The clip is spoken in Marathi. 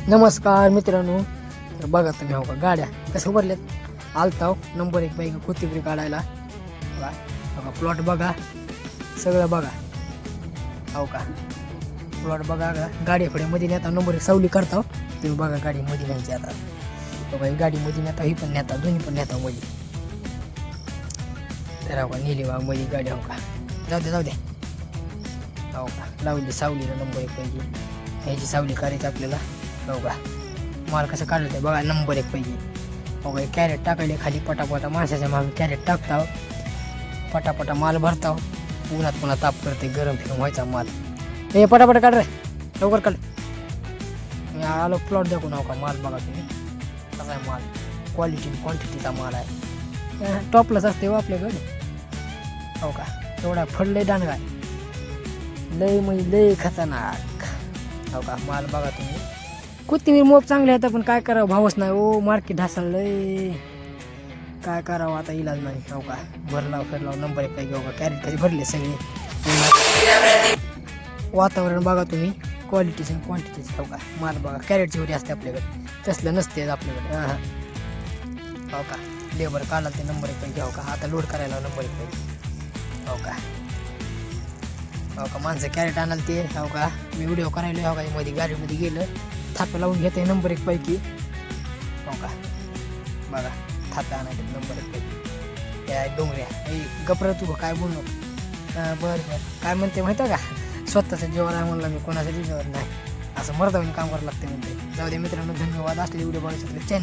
नमस्कार मित्रांनो. तर बघा तुम्ही हो का गाड्या कसं उभारल्यात. आलताव नंबर 1 बाईक कोथिंबीर काढायला. बघा प्लॉट बघा, सगळं बघा हो का. प्लॉट बघा, गाडी पुढे मध्ये नेता नंबर 1 सावली करता. तुम्ही बघा गाडी मध्ये न्यायची आता. बघा ही गाडी मध्ये नेता, ही पण नेता, दोन्ही पण नेता मध्ये. तर हो का नेली बा मध्ये गाडी हो का. जाऊ दे हो का. लावली सावलीला नंबर 1 पाहिजे. ह्याची सावली करायची आपल्याला हो का. माल कसं काढलं ते बघा नंबर 1 पाहिजे हो का. कॅरेट टाकायले खाली पटापटा, माणसाच्या मागे कॅरेट टाकताव, पटापटा माल भरताव. उन्हात पुन्हा ताप करते, गरम फिरून व्हायचा माल. हे पटापट काढ रे, लवकर काढ. मी आलो प्लॉट दाखवून हो का. माल बघा तुम्ही कसा आहे माल, क्वालिटी क्वांटिटीचा माल आहे. टॉपलाच असते हो आपल्याकडे हो का. एवढा फडलंय दांडगा, लय म्हणजे लय खतरनाक हो का. माल बघा तुम्ही. कोथिंबीर मोप चांगले आहेत पण काय करावं, भावच नाही ओ. मार्केट ढासळलंय, काय करावं आता, इलाज नाही हो का. भरलाव फिरलाव नंबर 1 पाहिजे हो का. कॅरेट कधी भरले सगळे. वातावरण बघा तुम्ही, क्वालिटीचं क्वांटिटीचं हो का. माल बघा कॅरेटची वरी असते आपल्याकडे, तसलं नसते आपल्याकडे हो का. लेबर काढला ते नंबर 1 पाहिजे हो का. आता लोड करायला नंबर 1 पाहिजे हो का. हो का माणसं कॅरेट आणाल ते हो का. मी व्हिडिओ करायला हो का. मध्ये गाडीमध्ये गेलं, थापं लावून घेते नंबर 1 पैकी हो का. बघा थापे आणायचे नंबर 1 पैकी. त्या डोंगऱ्या गप्र तू काय बोलू नको. बरं काय म्हणते माहिती का, स्वतःचं जेवण आहे म्हणलं मी, कोणाचं जेवण नाही. असं मर्दावून काम करावं लागते म्हणते. जाऊ दे मित्रांनो, धन्यवाद. असले व्हिडिओ बघायचे चॅनल